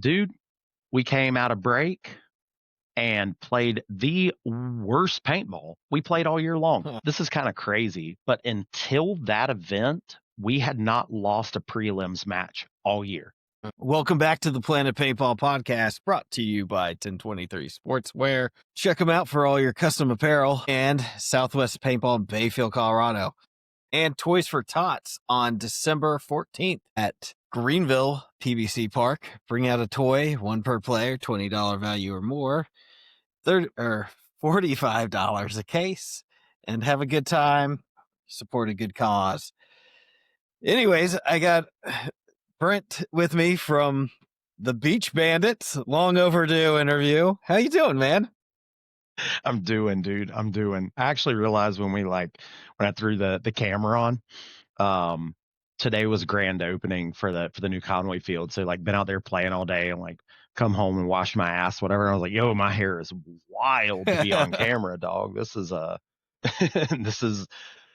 Dude, we came out of break and played the worst paintball we played all year long. Huh. This is kind of crazy, but until that event, we had not lost a prelims match all year. Welcome back to the Planet Paintball podcast, brought to you by 1023 Sportswear. Check them out for all your custom apparel and Southwest Paintball in Bayfield, Colorado. And Toys for Tots on December 14th at Greenville PBC Park. Bring out a toy, one per player, $20 value or more, $45 a case, and have a good time. Support a good cause. Anyways, I got Brent with me from the Beach Bandits. Long overdue interview. How you doing, man? I'm doing, dude. I'm doing. I actually realized when I threw the camera on, today was grand opening for the new Conway field. So like been out there playing all day and like come home and wash my ass, whatever. And I was like, yo, my hair is wild to be on camera, dog. This is this is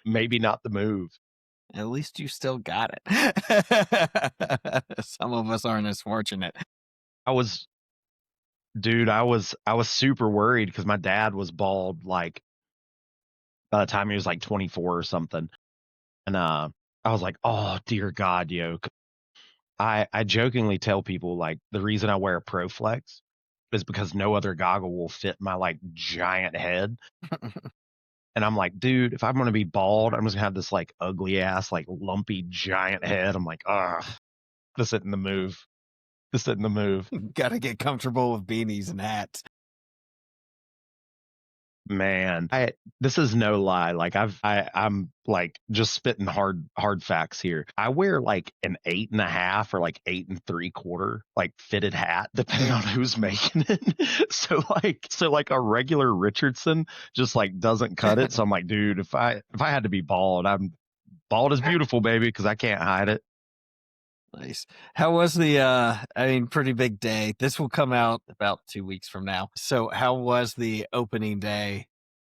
maybe not the move. At least you still got it. Some of us aren't as fortunate. I was super worried because my dad was bald like by the time he was like 24 or something. And I was like, oh dear God, yo. I jokingly tell people like the reason I wear a Proflex is because no other goggle will fit my like giant head. And I'm like, dude, if I'm gonna be bald, I'm just gonna have this like ugly ass, like lumpy giant head. I'm like, this isn't the move. This isn't the move. Gotta get comfortable with beanies and hats. Man, this is no lie. Like I'm like just spitting hard facts here. I wear like an 8.5 or like 8 3/4 like fitted hat, depending on who's making it. So like a regular Richardson just like doesn't cut it. So I'm like, dude, if I had to be bald, I'm bald is beautiful, baby, because I can't hide it. Nice. How was the pretty big day. This will come out about 2 weeks from now. So how was the opening day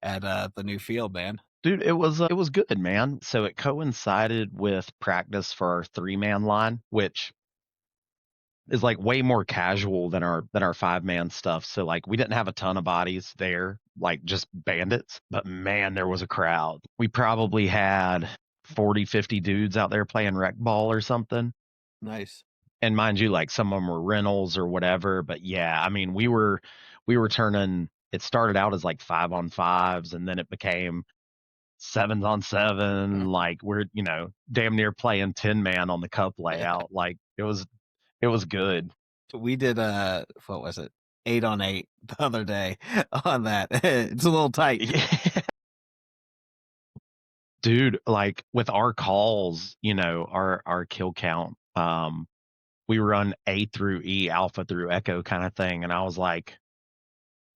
at the new field, man? Dude, it was good, man. So it coincided with practice for our 3-man line, which is like way more casual than our 5-man stuff. So like we didn't have a ton of bodies there, like just bandits, but man, there was a crowd. We probably had 40, 50 dudes out there playing rec ball or something. Nice. And mind you, like some of them were rentals or whatever, but yeah, I mean, we were turning, it started out as like 5-on-5s and then it became 7-on-7. Like we're, damn near playing 10-man on the cup layout. Like it was good. We did what was it? 8-on-8 the other day on that. It's a little tight. Yeah. Dude, like with our calls, our kill count, we run A through E, alpha through echo kind of thing. And I was like,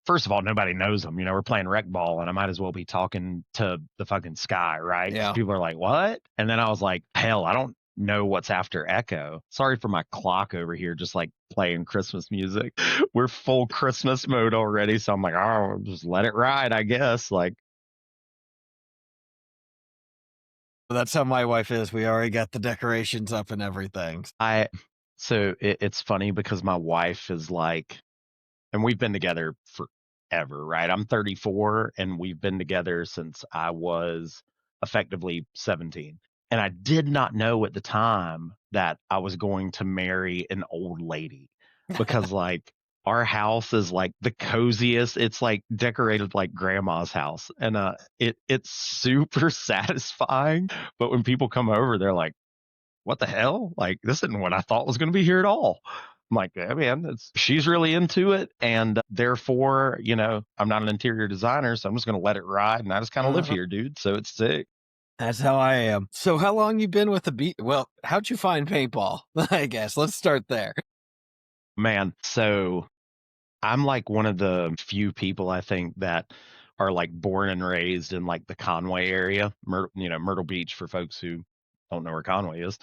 first of all, nobody knows them. We're playing rec ball and I might as well be talking to the fucking sky, right? Yeah. People are like, what? And then I was like, hell, I don't know what's after echo. Sorry for my clock over here, just like playing Christmas music. We're full Christmas mode already. So I'm like, oh, just let it ride, I guess. Like, That's how my wife is. We already got the decorations up and everything. So it's funny because my wife is like, and we've been together forever, right? I'm 34 and we've been together since I was effectively 17. And I did not know at the time that I was going to marry an old lady because like our house is like the coziest. It's like decorated like grandma's house. And it's super satisfying. But when people come over, they're like, what the hell? Like, this isn't what I thought was going to be here at all. I'm like, yeah, man, she's really into it. And therefore, I'm not an interior designer, so I'm just going to let it ride. And I just kind of live here, dude. So it's sick. That's how I am. So how long you been with the beat? Well, how'd you find paintball? I guess let's start there. Man, so I'm like one of the few people I think that are like born and raised in like the Conway area, Myrtle Beach for folks who don't know where Conway is,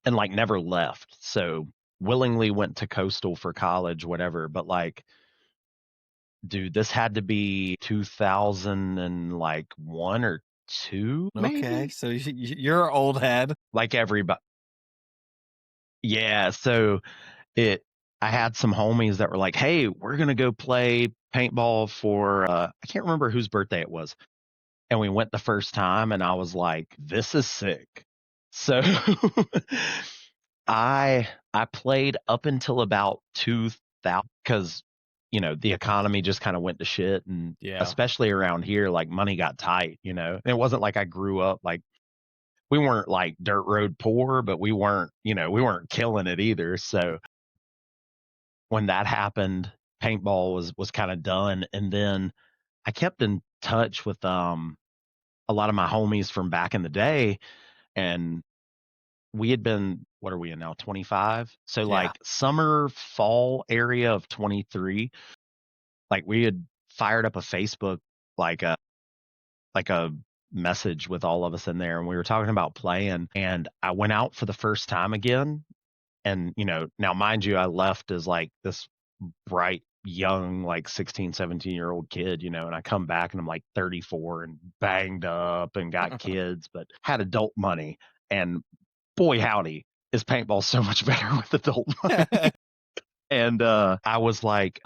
and like never left. So willingly went to Coastal for college, whatever. But like, dude, this had to be 2001 or 2, maybe? Okay, so you're an old head. Like everybody. Yeah, so it I had some homies that were like, "Hey, we're gonna go play paintball for I can't remember whose birthday it was." And we went the first time and I was like, "This is sick." So I played up until about 2000 cuz the economy just kind of went to shit, and Yeah. especially around here, like money got tight, And it wasn't like I grew up like we weren't like dirt road poor, but we weren't killing it either. So when that happened, paintball was kind of done. And then I kept in touch with a lot of my homies from back in the day, and we had been, what are we in now, 25? So Yeah. like summer fall area of 23, like we had fired up a Facebook, like a message with all of us in there, and we were talking about playing, and I went out for the first time again. And now mind you, I left as like this bright young like 16, 17-year-old kid, and I come back and I'm like 34 and banged up and got kids, but had adult money. And boy howdy, is paintball so much better with adult money. And I was like,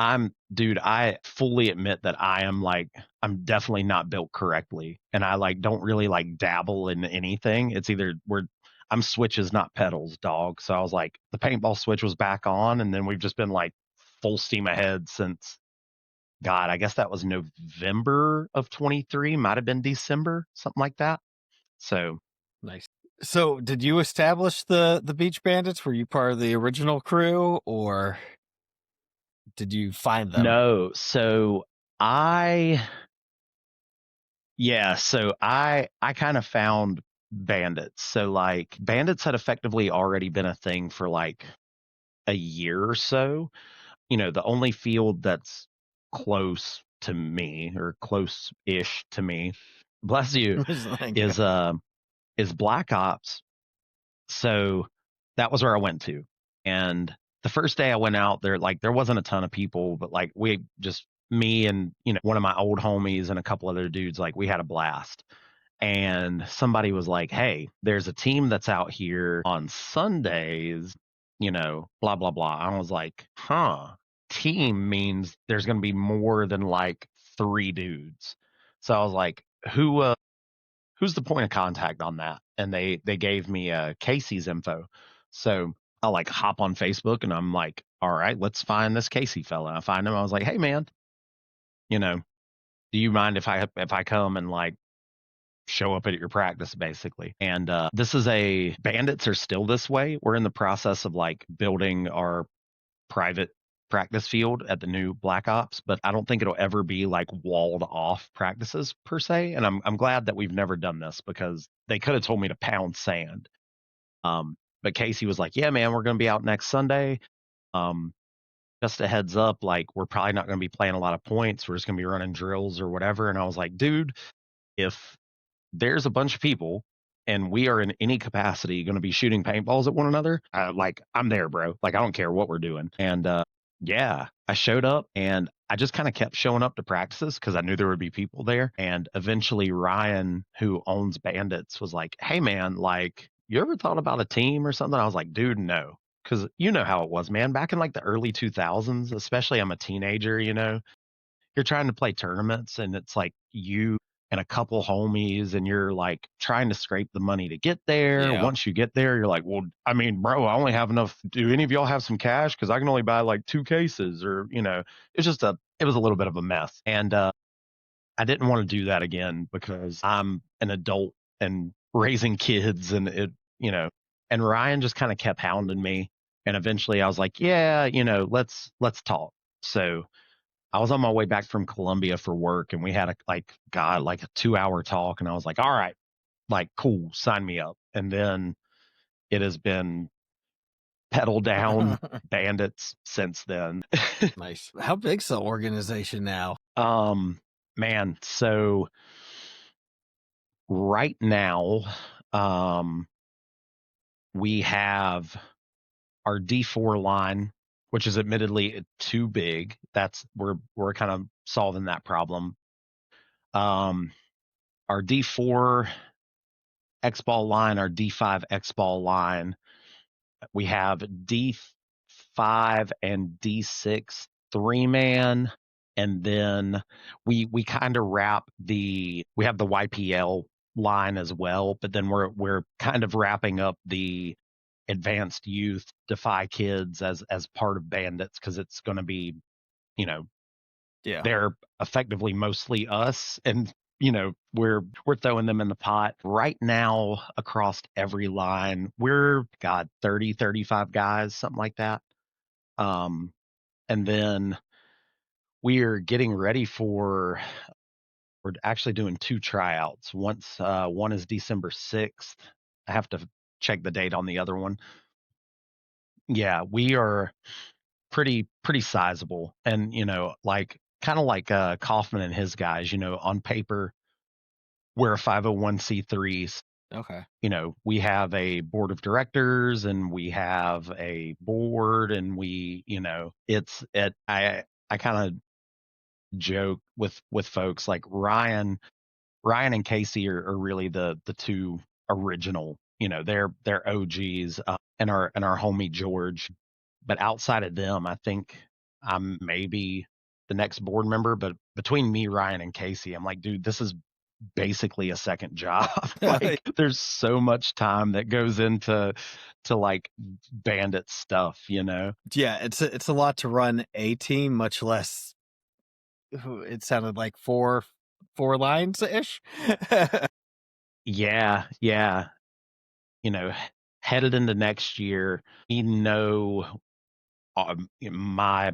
dude, I fully admit that I'm definitely not built correctly. And I like don't really like dabble in anything. It's either I'm switches, not pedals, dog. So I was like, the paintball switch was back on, and then we've just been like full steam ahead since, God, I guess that was November of 23, might have been December, something like that. So Nice. So, did you establish the Beach Bandits? Were you part of the original crew, or did you find them? no, I so I kind of found Bandits. So like Bandits had effectively already been a thing for like a year or so. The only field that's close to me, or close-ish to me, bless you, Thank you. is Black Ops. So that was where I went to. And the first day I went out there, like there wasn't a ton of people, but like me and, one of my old homies and a couple other dudes, like we had a blast. And somebody was like, "Hey, there's a team that's out here on Sundays, blah, blah, blah." I was like, huh, team means there's going to be more than like three dudes. So I was like, who's the point of contact on that? And they gave me Casey's info. So I like hop on Facebook and I'm like, all right, let's find this Casey fella. I find him. I was like, "Hey man, you know, do you mind if I come and like show up at your practice basically?" And this is a Bandits are still this way. We're in the process of like building our private practice field at the new Black Ops, but I don't think it'll ever be like walled off practices per se. And I'm glad that we've never done this, because they could have told me to pound sand. But Casey was like, "Yeah, man, we're going to be out next Sunday. Um, just a heads up, like we're probably not going to be playing a lot of points. We're just going to be running drills or whatever." And I was like, "Dude, if there's a bunch of people and we are in any capacity going to be shooting paintballs at one another, like I'm there, bro. Like I don't care what we're doing." And yeah, I showed up and I just kind of kept showing up to practices because I knew there would be people there. And eventually Ryan, who owns Bandits, was like, "Hey man, like you ever thought about a team or something?" I was like, "Dude, no." Because you know how it was, man. Back in like the early 2000s, especially, I'm a teenager, you're trying to play tournaments and it's like you and a couple homies, and you're like trying to scrape the money to get there. Yeah. Once you get there, you're like, "Well, I mean, bro, I only have enough. Do any of y'all have some cash? Because I can only buy like two cases." Or it was a little bit of a mess. And I didn't want to do that again because I'm an adult and raising kids, and and Ryan just kind of kept hounding me. And eventually I was like, "Yeah, let's talk." So I was on my way back from Columbia for work, and we had like a 2-hour talk, and I was like, "All right, like cool, sign me up." And then it has been pedal down Bandits since then. Nice. How big's the organization now? um Man, so right now, um we have our D4 line, which is admittedly too big. We're kind of solving that problem. Um our D4 X ball line, our D5 X ball line. We have D D5 and D6 3-man, and then we kind of we have the YPL line as well, but then we're kind of wrapping up the advanced youth Defy kids as part of Bandits, because it's going to be, you know, Yeah. they're effectively mostly us, and we're throwing them in the pot right now across every line. We're 30-35 guys, something like that. And then we're getting ready we're actually doing 2 tryouts. One is December 6th. I have to check the date on the other one. Yeah, we are pretty sizable, and like kind of like Kaufman and his guys. On paper we're a 501c3. Okay. We have a board of directors and we have a board, and I kind of joke with folks like Ryan and Casey are really the two original, they're OGs, and our homie George. But outside of them, I think I'm maybe the next board member. But between me, Ryan, and Casey, I'm like, dude, this is basically a second job. Like, there's so much time that goes into like Bandit stuff, Yeah, it's a lot to run a team, much less. It sounded like four lines ish. Yeah. Headed into next year, we know my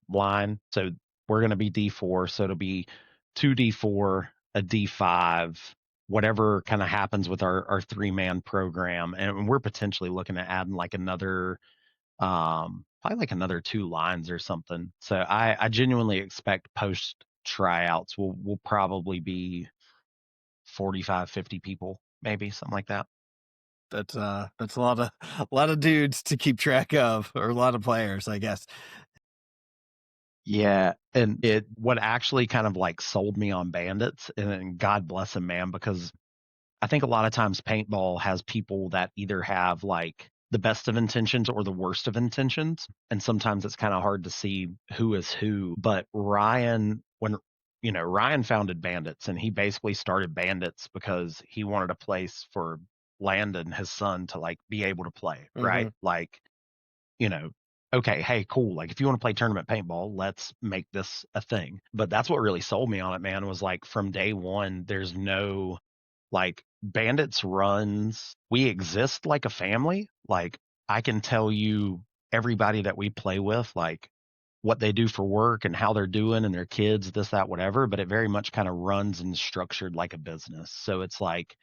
line. So we're going to be D4. So it'll be 2D4, a D5, whatever kind of happens with our 3-man program. And we're potentially looking at adding like another, probably like another 2 lines or something. So I genuinely expect post tryouts will probably be 45, 50 people, maybe something like that. That's a lot of dudes to keep track of, or a lot of players, I guess. Yeah, and what actually kind of like sold me on Bandits, and God bless them, man, because I think a lot of times paintball has people that either have like the best of intentions or the worst of intentions, and sometimes it's kind of hard to see who is who. But Ryan founded Bandits, and he basically started Bandits because he wanted a place for Landon, his son, to like be able to play, right? Like, okay, hey, cool. Like, if you want to play tournament paintball, let's make this a thing. But that's what really sold me on it, man, was like from day one, there's no like Bandits runs. We exist like a family. Like, I can tell you everybody that we play with, like what they do for work and how they're doing and their kids, this, that, whatever. But it very much kind of runs and structured like a business. So it's like,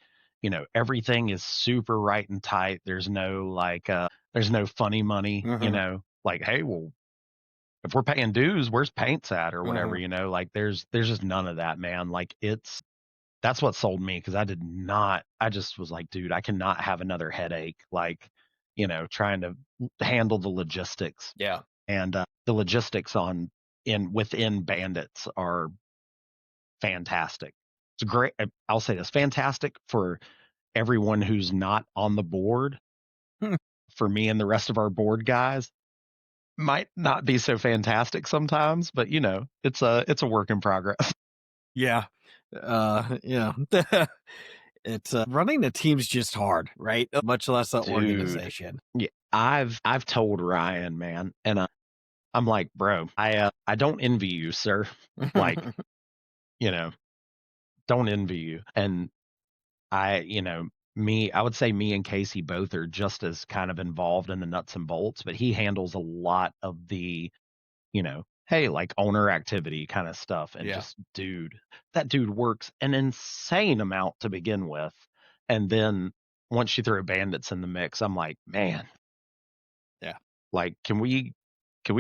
everything is super right and tight. There's no funny money, like, hey, well, if we're paying dues, where's paints at or whatever, like there's just none of that, man. Like, that's what sold me, because I just was like, dude, I cannot have another headache, like, trying to handle the logistics. Yeah. And the logistics within Bandits are fantastic. It's great. I'll say this, fantastic for everyone who's not on the board. For me and the rest of our board guys, might not be so fantastic sometimes, but it's a work in progress. Yeah. Yeah. It's running a team's just hard, right? Much less the organization. Yeah, I've told Ryan, man, and I'm like, bro, I don't envy you, sir. Like, don't envy you. And I would say me and Casey both are just as kind of involved in the nuts and bolts, but he handles a lot of the, hey, like owner activity kind of stuff. And just, that dude works an insane amount to begin with. And then once you throw Bandits in the mix, I'm like, man, yeah, like, can we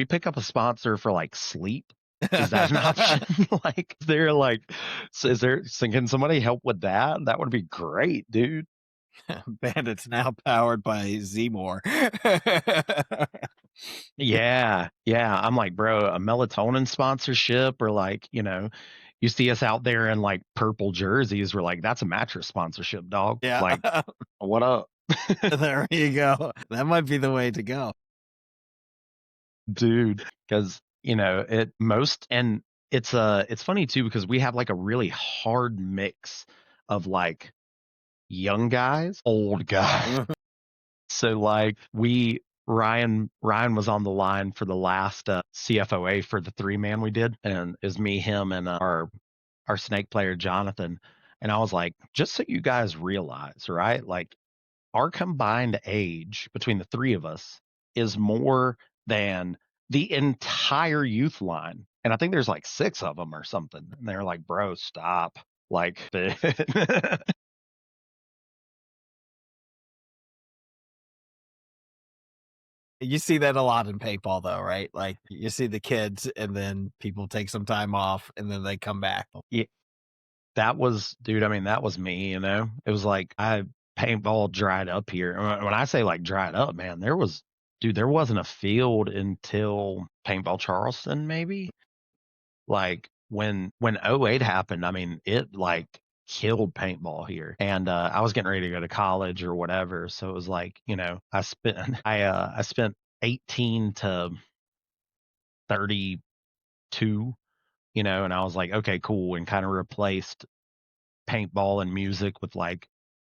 pick up a sponsor for like sleep? Is that an option? Like, they're like, so can somebody help with that? That would be great, dude. Bandits now powered by Zmore. Yeah. I'm like, bro, a melatonin sponsorship, or like, you see us out there in like purple jerseys, we're like, that's a mattress sponsorship, dog. Yeah. Like, what up? There you go. That might be the way to go. dude, because it's funny too because we have like a really hard mix of like young guys, old guys. So like Ryan was on the line for the last CFOA for the 3-man we did, and it was me, him, and our snake player Jonathan. And I was like, just so you guys realize, right? Like our combined age between the three of us is more than the entire youth line. And I think there's like 6 of them or something. And they're like, bro, stop. Like, You see that a lot in paintball, though, right? Like you see the kids, and then people take some time off, and then they come back. yeah, that was, dude. I mean, that was me. It was like paintball dried up here. When I say like dried up, man, there wasn't a field until paintball Charleston, maybe. Like when '08 happened, I mean, it like killed paintball here. And I was getting ready to go to college or whatever, so it was like, I spent 18 to 32, and I was like, okay, cool, and kind of replaced paintball and music with like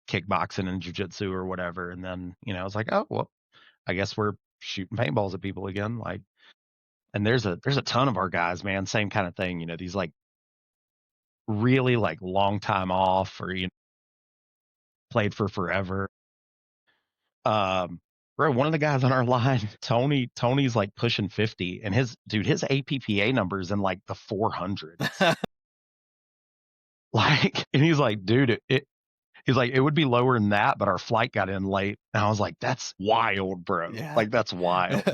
kickboxing and jujitsu or whatever. And then, I was like, oh well, I guess we're shooting paintballs at people again. Like, and there's a ton of our guys, man, same kind of thing. These like really like long time off, or played for forever. Um, bro, one of the guys on our line, Tony's like pushing 50, and his APPA numbers in like the 400s. Like, and he's like, dude, he's like, it would be lower than that, but our flight got in late. And I was like, that's wild, bro. Yeah. Like, that's wild.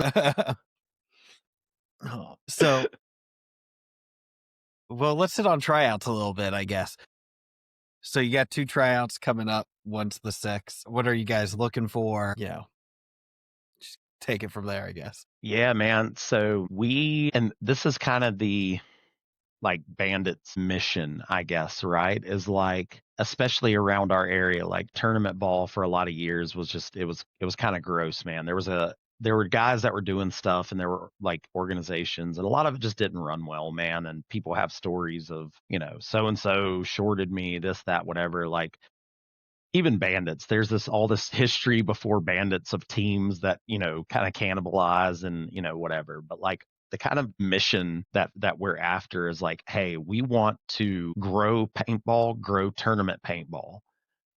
So, well, let's hit on tryouts a little bit, I guess. So you got 2 tryouts coming up. One's the 6th. What are you guys looking for? Just take it from there, I guess. Yeah, man. So and this is kind of the like Bandits mission, I guess, right? Is like, especially around our area, like tournament ball for a lot of years was just, it was kind of gross, man. There were guys that were doing stuff, and there were like organizations, and a lot of it just didn't run well, man. And people have stories of, so and so shorted me, this, that, whatever. Like, even Bandits, there's all this history before Bandits of teams that, kind of cannibalize and, whatever. But like the kind of mission that we're after is like, hey, we want to grow paintball, grow tournament paintball.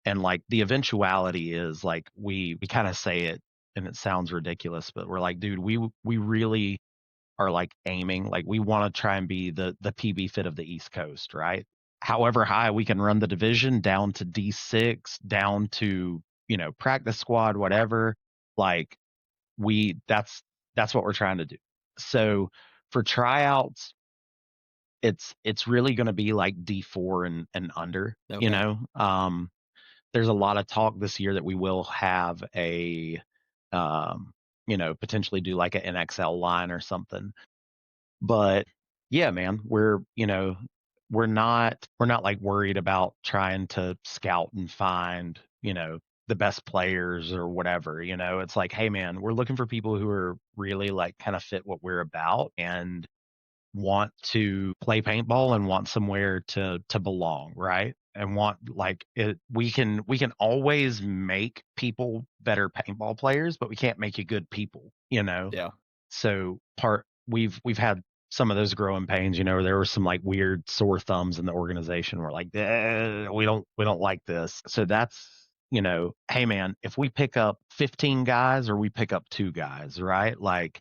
And like the eventuality is like, we kind of say it and it sounds ridiculous, but we're like, dude, we really are like aiming, like we want to try and be the PB fit of the East Coast, right? However high we can run the division down to D6, down to, practice squad, whatever. Like that's what we're trying to do. So for tryouts, it's really going to be like D4 and under, Okay. There's a lot of talk this year that we will have a, potentially do like an NXL line or something. But yeah, man, we're not like worried about trying to scout and find, the best players or whatever. It's like, hey man, we're looking for people who are really like kind of fit what we're about and want to play paintball and want somewhere to belong, right? And want like it, we can always make people better paintball players, but we can't make you good people. Yeah. So we've had some of those growing pains, there were some like weird sore thumbs in the organization. We're like, we don't like this. So that's, hey man, if we pick up 15 guys or we pick up 2 guys, right? Like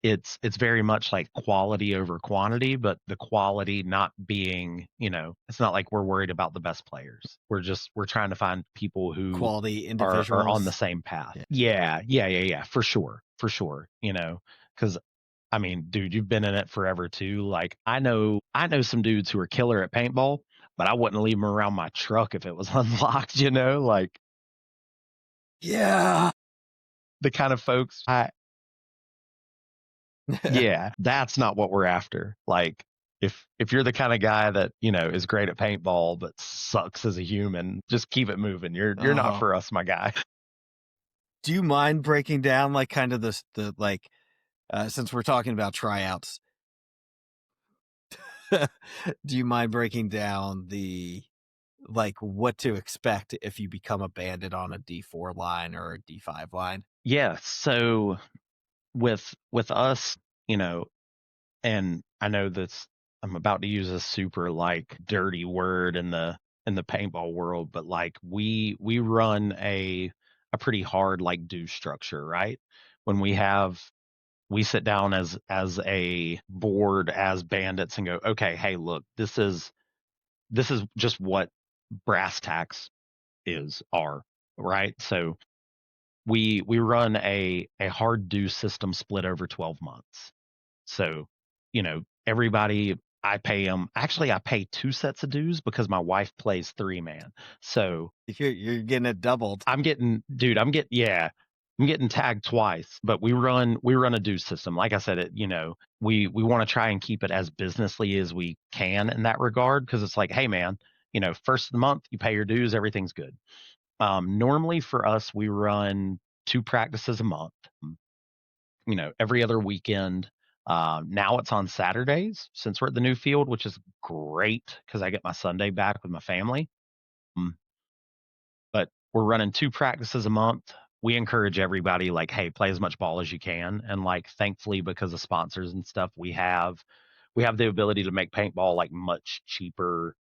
it's very much like quality over quantity, but the quality not being, it's not like we're worried about the best players. We're trying to find people who Quality are on the individuals. same path. Yeah. Yeah, for sure. Because I mean, dude, you've been in it forever too. Like I know some dudes who are killer at paintball, but I wouldn't leave them around my truck if it was unlocked, like Yeah. the kind of folks yeah, that's not what we're after. Like if you're the kind of guy that, is great at paintball but sucks as a human, just keep it moving. You're not for us, my guy. Do you mind breaking down like kind of the like since we're talking about tryouts, do you mind breaking down what to expect if you become a bandit on a D4 line or a D5 line? Yeah. So with us, and I know this, I'm about to use a super like dirty word in the paintball world, but like we run a pretty hard like due structure, right? When we sit down as a board as bandits and go, okay, hey, look, this is just what brass tacks are, right? So we run a hard due system split over 12 months. So, everybody, I pay them. Actually, I pay two sets of dues because my wife plays 3-man. So You're getting it doubled. yeah, I'm getting tagged twice. But we run a due system. Like I said, we want to try and keep it as businessly as we can in that regard because it's like, hey man, first of the month you pay your dues, everything's good. Normally for us, we run 2 practices a month. Every other weekend. Now it's on Saturdays since we're at the new field, which is great because I get my Sunday back with my family. Mm, But we're running 2 practices a month. We encourage everybody, like, hey, play as much ball as you can. And like, thankfully, because of sponsors and stuff, we have the ability to make paintball like much cheaper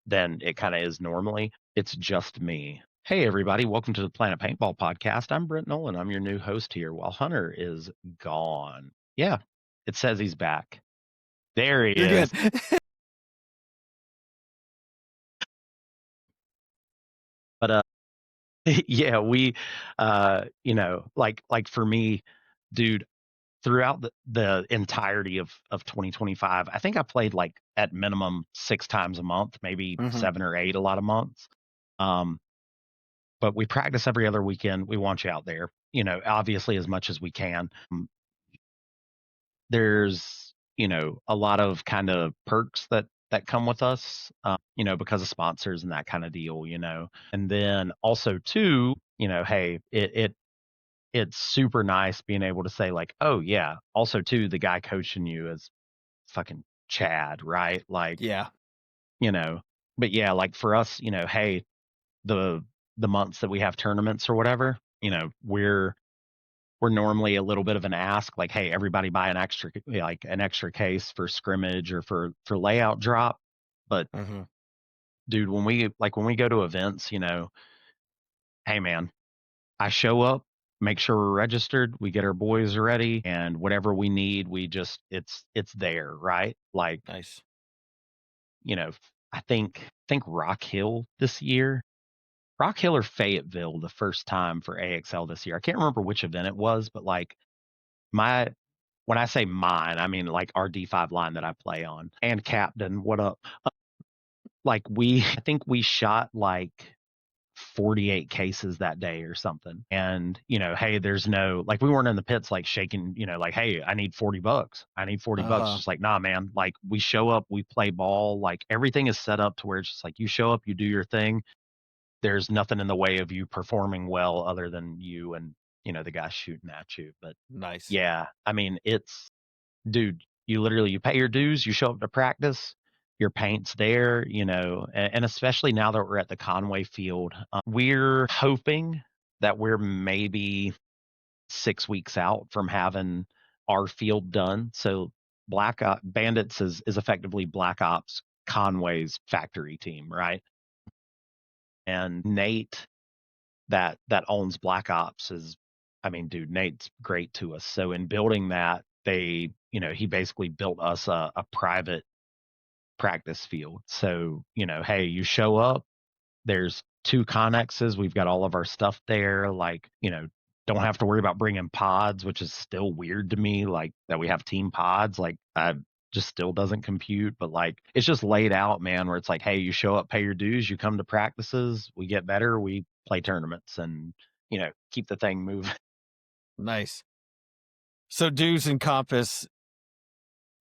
than it kind of is normally. It's just me. Hey, everybody. Welcome to the Planet Paintball podcast. I'm Brent Nolen. I'm your new host here while Hunter is gone. Yeah, it says he's back. There he You're is. good. But yeah, we like for me, dude, throughout the entirety of 2025, I think I played like at minimum 6 times a month, maybe Mhm. 7 or 8 a lot of months. Um, but we practice every other weekend. We want you out there, obviously as much as we can. There's, a lot of kind of perks that come with us, because of sponsors and that kind of deal. And then also too, hey, it's super nice being able to say like, oh yeah, also too, the guy coaching you is fucking Chad, right? Like, Yeah. you know, but yeah, like for us, hey, the months that we have tournaments or whatever, we're normally a little bit of an ask, like, hey, everybody buy an extra case for scrimmage or for layout drop. But Mhm. dude, when we go to events, hey man, I show up, make sure we're registered, we get our boys ready, and whatever we need, we just it's there, right? Like, Nice. you know, I think Rock Hill this year. Rock Hill or Fayetteville the first time for AXL this year. I can't remember which event it was, but like my when I say mine, I mean like our D5 line that I play on. And Captain, what up? Like I think we shot like 48 cases that day or something. And, hey, there's no, like, we weren't in the pits, like shaking, like, hey, I need $40. I need $40. Uh-huh. Just like, nah, man, like we show up, we play ball, like everything is set up to where it's just like you show up, you do your thing. There's nothing in the way of you performing well other than you and, the guy shooting at you. But Nice. yeah, I mean, dude, you pay your dues, you show up to practice, your paint's there, and especially now that we're at the Conway field, we're hoping that we're maybe 6 weeks out from having our field done. So Bandits is effectively Black Ops Conway's factory team, right? And Nate that owns Black Ops I mean, dude, Nate's great to us. So in building that, he basically built us a private practice field. So, hey, you show up, there's 2 connexes, we've got all of our stuff there, like, don't have to worry about bringing pods, which is still weird to me, like that we have team pods, like I just still doesn't compute, but like it's just laid out, man, where it's like, hey, you show up, pay your dues, you come to practices, we get better, we play tournaments and, keep the thing moving. Nice. So dues encompass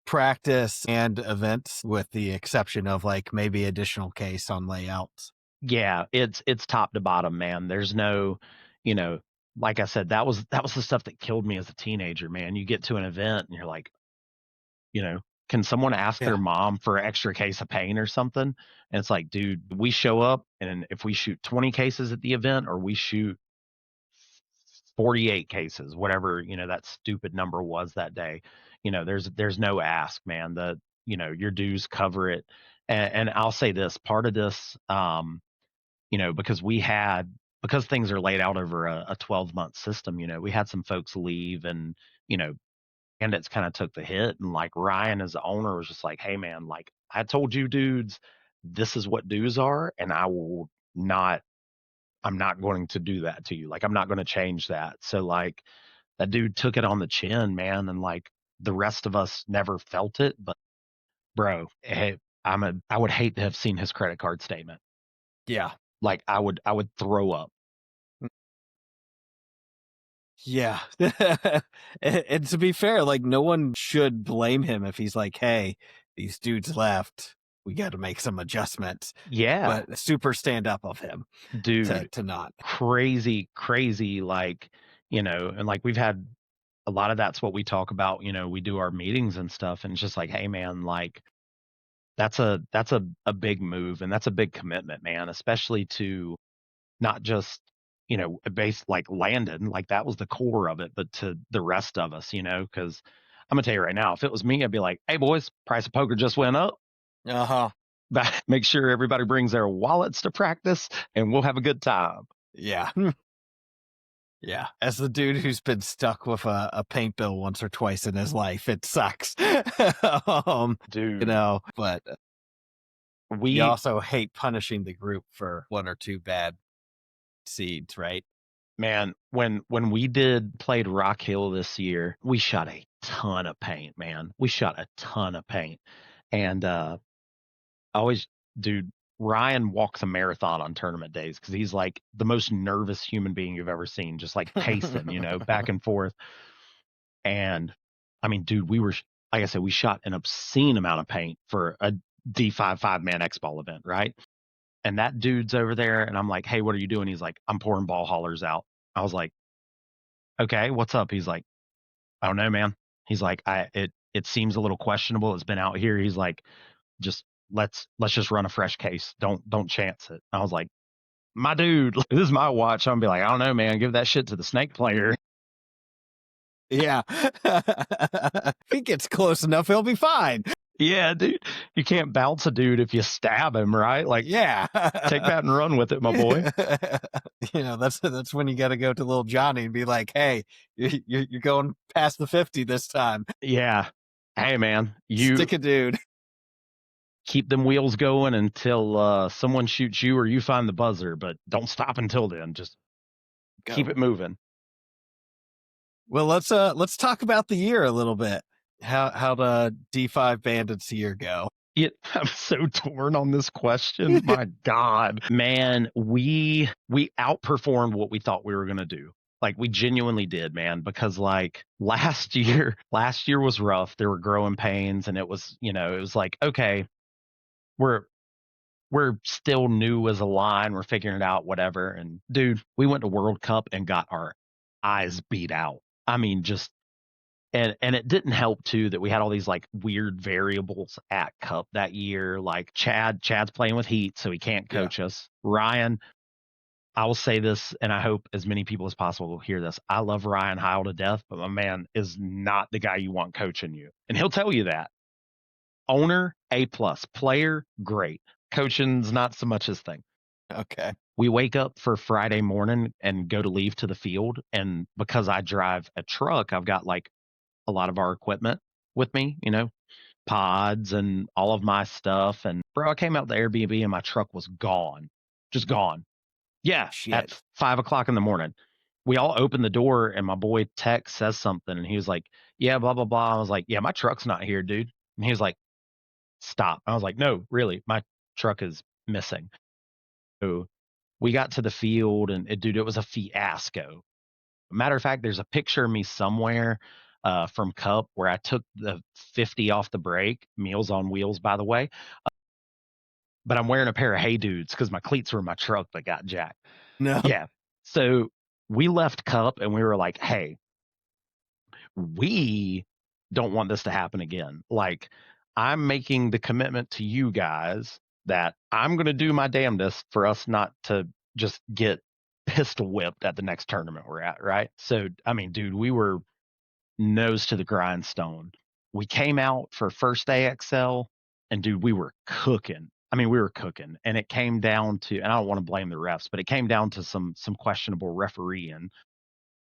practice and events with the exception of like maybe additional case on layouts. Yeah, it's top to bottom, man. There's no, you know, like I said, that was the stuff that killed me as a teenager, man. You get to an event and you're like, you know, can someone ask their Yeah. mom for an extra case of paint or something? And it's like, dude, we show up and if we shoot 20 cases at the event or we shoot 48 cases, whatever, that stupid number was that day, there's no ask, man. Your dues cover it. And I'll say this, part of this, because because things are laid out over a 12-month system, we had some folks leave and, you know, Bandits kind of took the hit. And like Ryan as the owner was just like, hey man, like I told you dudes, this is what dues are, and I'm not going to do that to you. Like I'm not going to change that. So like that dude took it on the chin, man, and like the rest of us never felt it. But bro, I would hate to have seen his credit card statement. Yeah. Like I would throw up. Yeah. And to be fair, like no one should blame him if he's like, hey, these dudes left. We got to make some adjustments. Yeah, But super stand up of him dude, to not. crazy, crazy. Like, and like we've had a lot of that's what we talk about. We do our meetings and stuff, and it's just like, hey, man, like that's a big move, and that's a big commitment, man, especially to not just base like Landon, like that was the core of it, but to the rest of us, because I'm gonna tell you right now, if it was me, I'd be like, hey, boys, price of poker just went up. Uh huh. Make sure everybody brings their wallets to practice, and we'll have a good time. Yeah. Yeah. As the dude who's been stuck with a paint bill once or twice in his life, it sucks. Dude, But you we also hate punishing the group for one or two bad seeds, right? man, when played Rock Hill this year, we shot a ton of paint, man. We shot a ton of paint. And always, dude, Ryan walks a marathon on tournament days because he's like the most nervous human being you've ever seen, just like pacing, back and forth. And I mean, dude, like I said, we shot an obscene amount of paint for a D5 5-man X ball event, right? And that dude's over there, and I'm like, hey, what are you doing? He's like, I'm pouring ball haulers out. I was like, okay, what's up? He's like, I don't know, man. He's like, it seems a little questionable. It's been out here. He's like, just let's just run a fresh case. Don't chance it. I was like, my dude, this is my watch. I'm gonna be like, I don't know, man. Give that shit to the snake player. Yeah. If he gets close enough, he'll be fine. Yeah, dude. You can't bounce a dude if you stab him, right? Like, Yeah. take that and run with it, my boy. That's when you got to go to little Johnny and be like, hey, you're going past the 50 this time. Yeah. Hey, man, you Stick a dude. keep them wheels going until someone shoots you or you find the buzzer, but don't stop until then. Just keep Go. it moving. Well, let's talk about the year a little bit. How the D5 Bandits year go? I'm so torn on this question. My God, man, we outperformed what we thought we were gonna do. Like we genuinely did, man, because like last year was rough. There were growing pains, and it was like, okay, we're still new as a line. We're figuring it out, whatever. And dude, we went to World Cup and got our eyes beat out. I mean, just and it didn't help too that we had all these like weird variables at Cup that year. Like Chad's playing with heat, so he can't coach us. Ryan, I will say this, and I hope as many people as possible will hear this. I love Ryan Heil to death, but my man is not the guy you want coaching you, and he'll tell you that. Owner A+, player great, coaching's not so much his thing. Okay. We wake up for Friday morning and go to leave to the field, and because I drive a truck, I've got like a lot of our equipment with me, pods and all of my stuff. And bro, I came out the Airbnb and my truck was gone, just gone. Yeah, Shit. at 5 o'clock in the morning. We all opened the door and my boy Tex says something and he was like, yeah, blah, blah, blah. I was like, yeah, my truck's not here, dude. And he was like, stop. I was like, no, really, my truck is missing. So we got to the field and dude, it was a fiasco. Matter of fact, there's a picture of me somewhere from Cup where I took the 50 off the brake, Meals on Wheels, by the way. But I'm wearing a pair of Hey Dudes because my cleats were in my truck that got jacked. No. Yeah. So we left Cup and we were like, hey, we don't want this to happen again. Like, I'm making the commitment to you guys that I'm going to do my damnedest for us not to just get pistol whipped at the next tournament we're at, right? So, I mean, dude, we were nose to the grindstone. We came out for first AXL, and dude, we were cooking. I mean, we were cooking, and it came down to, and I don't want to blame the refs, but it came down to some questionable refereeing,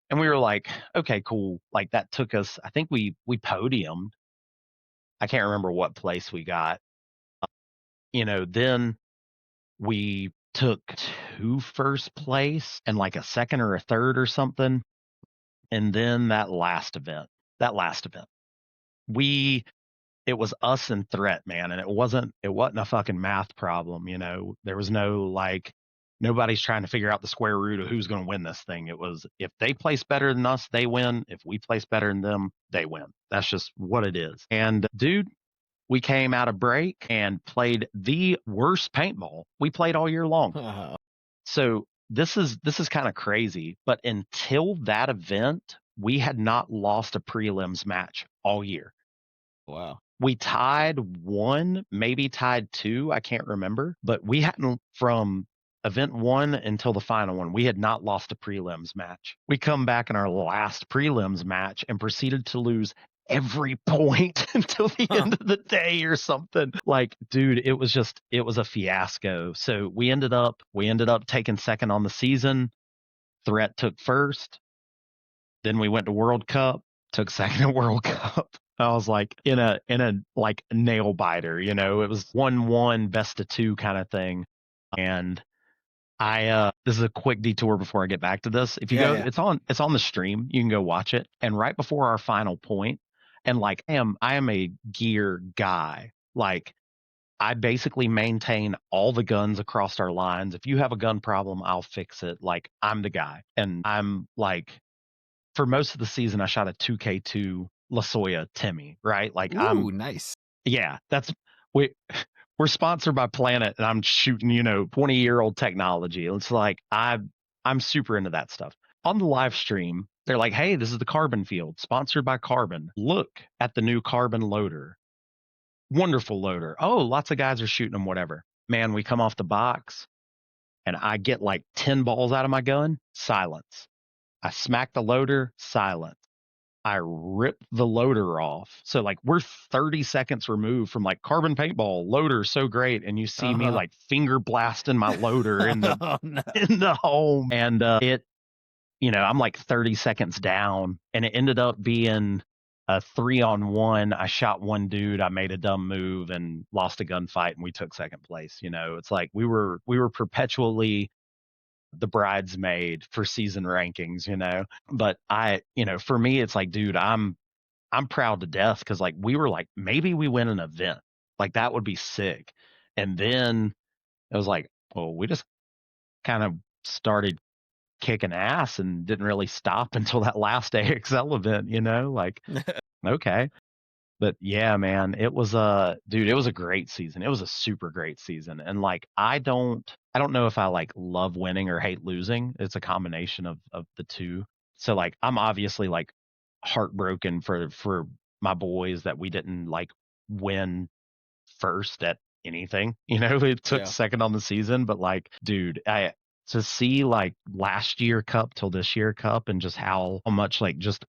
and we were like, okay, cool. Like that took us. I think we podiumed. I can't remember what place we got. Then we took 2 first place and like a second or a third or something, and then that last event, we it was us and Threat, man, and it wasn't a fucking math problem. There was no like nobody's trying to figure out the square root of who's going to win this thing. It was if they place better than us, they win. If we place better than them, they win. That's just what it is. And dude, we came out of break and played the worst paintball we played all year long. So this is kind of crazy, but until that event, we had not lost a prelims match all year. Wow. We tied 1, maybe tied 2, I can't remember, but we hadn't from event 1 until the final one, we had not lost a prelims match. We come back in our last prelims match and proceeded to lose every point until the end of the day or something. Like, dude, it was a fiasco. So we ended up taking second on the season. Threat took first. Then we went to World Cup, took second at World Cup. I was like in a like nail biter, it was 1-1 best of 2 kind of thing. And this is a quick detour before I get back to this. If you go, it's on the stream. You can go watch it. And right before our final point, and like I am a gear guy. Like I basically maintain all the guns across our lines. If you have a gun problem, I'll fix it. Like I'm the guy. And I'm like for most of the season I shot a 2K2 Lasoya Timmy, right? Like Ooh, nice. Yeah, we're sponsored by Planet, and I'm shooting 20-year-old technology. It's like I'm super into that stuff. On the live stream, they're like, hey, this is the Carbon Field, sponsored by Carbon. Look at the new Carbon loader. Wonderful loader. Oh, lots of guys are shooting them, whatever. Man, we come off the box, and I get like 10 balls out of my gun, silence. I smack the loader, silence. I ripped the loader off. So like we're 30 seconds removed from like Carbon Paintball loader so great, and you see me like finger blasting my loader in the in the home, and I'm like 30 seconds down, and it ended up being a 3-on-1. I shot one dude, I made a dumb move and lost a gunfight, and we took second place. It's like we were perpetually the bridesmaid for season rankings, but for me, it's like, dude, I'm proud to death. Cause like, we were like, maybe we win an event, like that would be sick. And then it was like, well, we just kind of started kicking ass and didn't really stop until that last AXL event, like, okay. But yeah, man, it was dude, it was a great season. It was a super great season. And like I don't know if I like love winning or hate losing. It's a combination of the two. So like I'm obviously like heartbroken for my boys that we didn't like win first at anything. It took second on the season, but like, dude, to see like last year Cup till this year Cup and just how much like just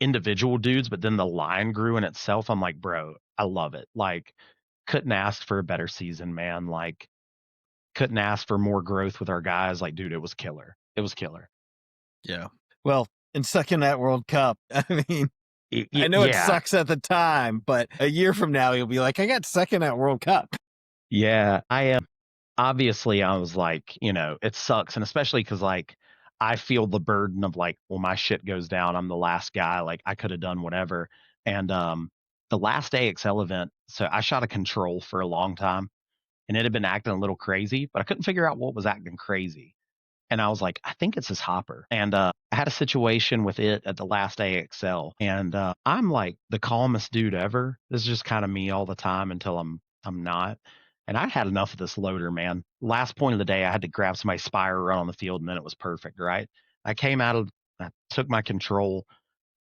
individual dudes, but then the line grew in itself. I'm like, bro, I love it. Like, couldn't ask for a better season, man. Like, couldn't ask for more growth with our guys. Like, dude, it was killer. It was killer. Yeah. Well, and second at World Cup. I mean, I know it sucks at the time, but a year from now, you'll be like, I got second at World Cup. Yeah, I am. Obviously, I was like, it sucks. And especially because, like, I feel the burden of like, well, my shit goes down. I'm the last guy. Like I could have done whatever. And the last AXL event, so I shot a control for a long time, and it had been acting a little crazy, but I couldn't figure out what was acting crazy. And I was like, I think it's his hopper. And I had a situation with it at the last AXL, and I'm like the calmest dude ever. This is just kind of me all the time until I'm not. And I had enough of this loader, man. Last point of the day, I had to grab somebody's spire, run on the field, and then it was perfect, right? I came out of, I took my control.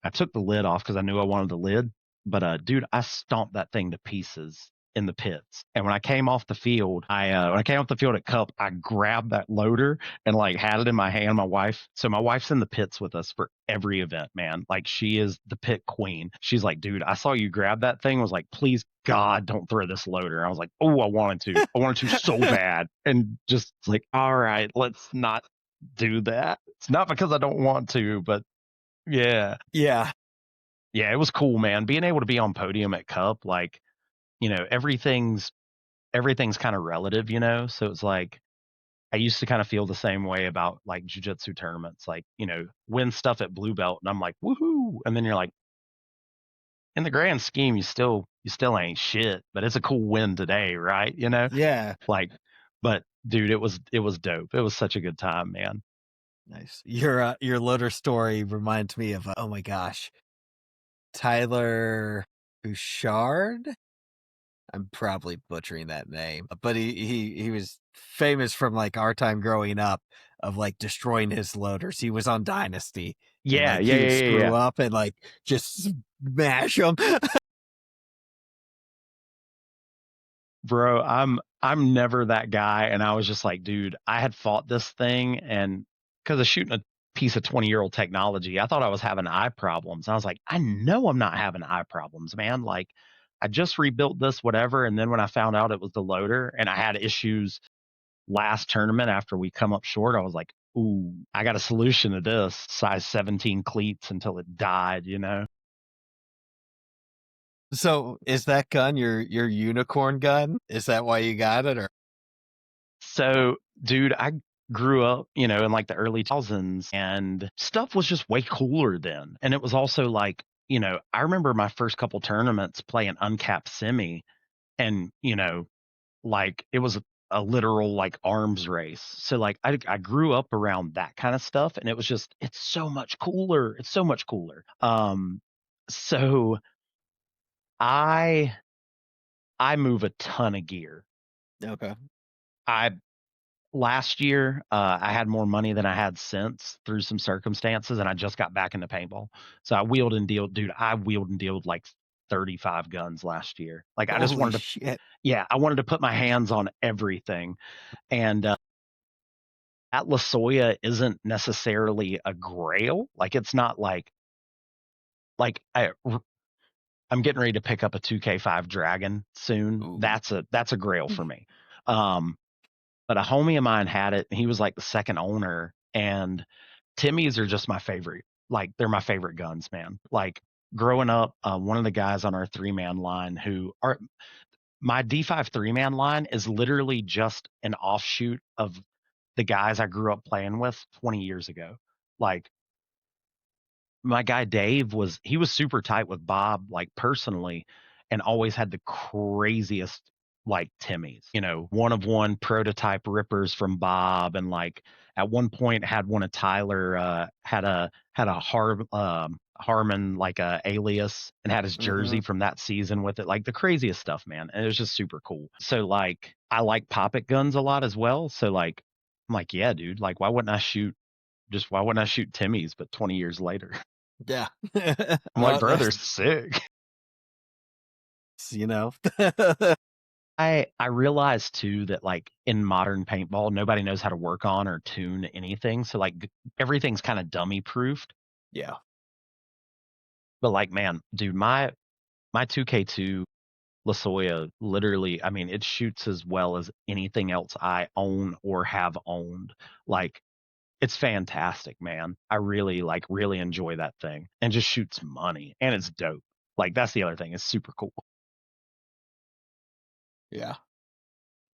I took the lid off because I knew I wanted the lid. But dude, I stomped that thing to pieces in the pits. And when I came off the field, when I came off the field at Cup, I grabbed that loader and like had it in my hand. My wife's in the pits with us for every event, man. Like she is the pit queen. She's like, dude, I saw you grab that thing. I was like, please God, don't throw this loader. I was like, oh, I wanted to so bad, and just like, all right, let's not do that. It's not because I don't want to, but yeah. Yeah. Yeah, it was cool, man. Being able to be on podium at Cup, like, everything's kind of relative, So it's like I used to kind of feel the same way about like jujitsu tournaments, like, win stuff at blue belt, and I'm like, woohoo! And then you're like, in the grand scheme, you still ain't shit, but it's a cool win today, right? Yeah. Like, but dude, it was dope. It was such a good time, man. Nice. Your loader story reminds me of oh my gosh, Tyler Bouchard. I'm probably butchering that name, but he was famous from like our time growing up of like destroying his loaders. He was on Dynasty, and Yeah, like yeah, he would yeah, yeah, screw yeah. up and like just smash them. Bro, I'm never that guy. And I was just like, dude, I had fought this thing, and because of shooting a piece of 20-year-old technology, I thought I was having eye problems. I was like, I know I'm not having eye problems, man. Like, I just rebuilt this, whatever. And then when I found out it was the loader and I had issues last tournament after we come up short, I was like, ooh, I got a solution to this. Size 17 cleats until it died. So is that gun your unicorn gun? Is that why you got it? Or So, dude, I grew up, in like the early 2000s, and stuff was just way cooler then. And it was also like, I remember my first couple tournaments playing uncapped semi, and, like it was a literal like arms race. So like I grew up around that kind of stuff, and it was just, it's so much cooler. It's so much cooler. So I I move a ton of gear. okay. I Last year, I had more money than I had since through some circumstances, and I just got back into paintball. So I wheeled and dealed, dude. I wheeled and dealed like 35 guns last year. Like I just Holy wanted to, shit. yeah, I wanted to put my hands on everything. And at La Soya isn't necessarily a grail. Like it's not like I'm getting ready to pick up a 2K5 Dragon soon. Ooh. That's a grail for me. Um, but a homie of mine had it, and he was like the second owner. And Timmy's are just my favorite. Like they're my favorite guns, man. Like growing up, one of the guys on our 3-man line who are my D5 3-man line is literally just an offshoot of the guys I grew up playing with 20 years ago. Like my guy Dave was super tight with Bob, like personally, and always had the craziest like Timmys, one of one prototype rippers from Bob. And like at one point had one of Tyler, had a Harmon, like a alias, and had his Mm-hmm. jersey from that season with it, like the craziest stuff, man. And it was just super cool. So like I like poppet guns a lot as well. So like I'm like, yeah, dude, like why wouldn't I shoot Timmy's, but 20 years later? Yeah. I'm like, Well, brother, that's sick. you know. I realized too that like in modern paintball, nobody knows how to work on or tune anything. So like everything's kind of dummy proofed. Yeah. But like, man, dude, my 2K2 Lasoya literally, I mean, it shoots as well as anything else I own or have owned. Like it's fantastic, man. I really enjoy that thing, and just shoots money, and it's dope. Like that's the other thing. It's super cool. Yeah.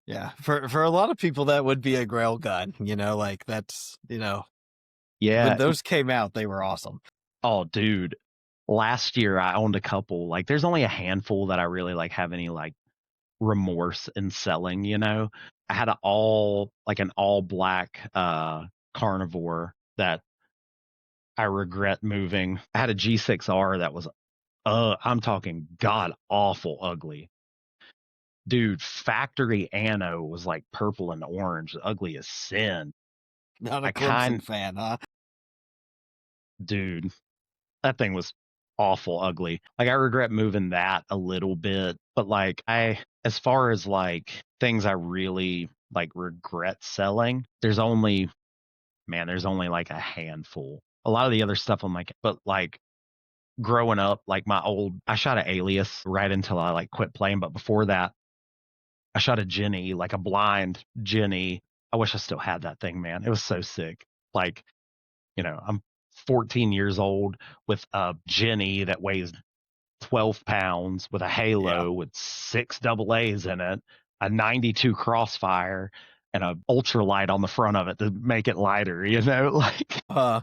Yeah. For a lot of people that would be a grail gun, like that's, when Yeah. those came out, they were awesome. Oh, dude. Last year I owned a couple. Like there's only a handful that I really like have any like remorse in selling. I had an all black carnivore that I regret moving. I had a G6R that was I'm talking god awful ugly. Dude, factory anno was like purple and orange, ugly as sin. Not a I Clemson kind fan, huh? dude, that thing was awful ugly. Like I regret moving that a little bit, but like as far as like things I really like regret selling, there's only like a handful. A lot of the other stuff I'm like, but like growing up, like I shot an Alias right until I like quit playing, but before that, I shot a Jenny, like a blind Jenny. I wish I still had that thing, man. It was so sick. Like, I'm 14 years old with a Jenny that weighs 12 pounds with a Yeah. halo with 6 double A's in it, a 92 crossfire, and a ultralight on the front of it to make it lighter, like Uh,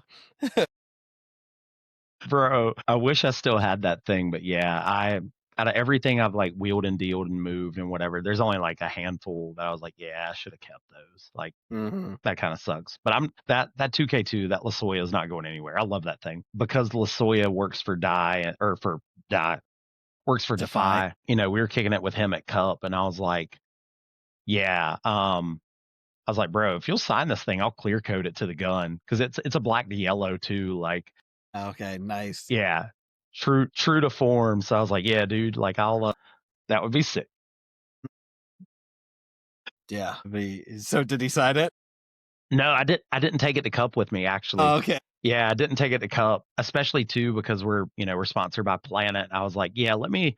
bro, I wish I still had that thing, but yeah, out of everything I've like wheeled and dealed and moved and whatever, there's only like a handful that I was like, yeah, I should have kept those. Like mhm. that kind of sucks. But I'm that 2K2, that Lasoya is not going anywhere. I love that thing because Lasoya works for Die, works for Defy. Defy. We were kicking it with him at Cup, and I was like, yeah, I was like, bro, if you'll sign this thing, I'll clear code it to the gun because it's a black to yellow too. Like, Okay, nice. yeah, true to form. So I was like, yeah, dude, like that would be sick. Yeah. So did he sign it? No, I didn't take it to Cup with me actually. Oh, okay. Yeah, I didn't take it to Cup, especially too because we're sponsored by Planet. I was like, yeah, let me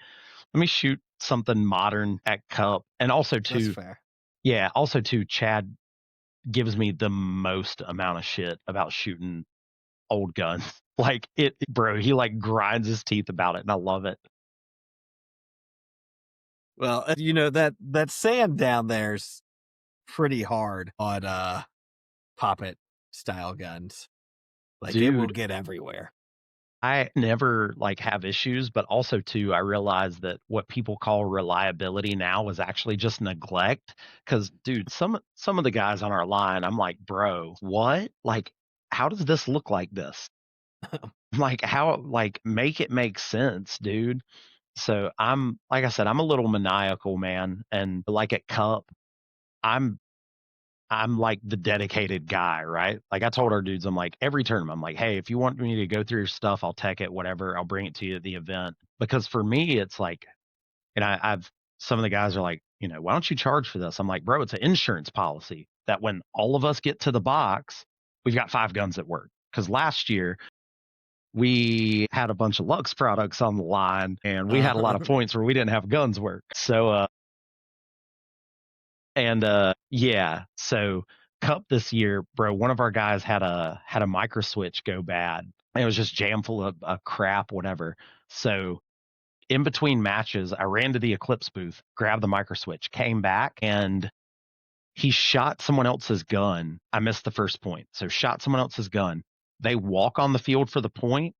shoot something modern at Cup, and also That's too, fair. yeah, also too, Chad gives me the most amount of shit about shooting old guns. Like bro, he like grinds his teeth about it, and I love it. Well, that sand down there's pretty hard on poppet style guns. Like it will Dude, get everywhere. I never like have issues, but also too, I realize that what people call reliability now is actually just neglect. Cause dude, some of the guys on our line, I'm like, bro, what? Like, how does this look like this? Like how like make it make sense, dude. So I'm like I said, I'm a little maniacal, man. And like at Cup, I'm I'm like the dedicated guy, right? Like I told our dudes, I'm like, every tournament, I'm like, hey, if you want me to go through your stuff, I'll tech it, whatever. I'll bring it to you at the event. Because for me, it's like, and I've some of the guys are like, why don't you charge for this? I'm like, bro, it's an insurance policy that when all of us get to the box, we've got 5 guns at work. Because last year we had a bunch of Lux products on the line and we had a lot of points where we didn't have guns work. So yeah, so Cup this year, bro, one of our guys had a micro switch go bad. It was just jam full of crap, whatever. So in between matches, I ran to the Eclipse booth, grabbed the micro switch, came back, and he shot someone else's gun. I missed the first point. So shot someone else's gun. They walk on the field for the point,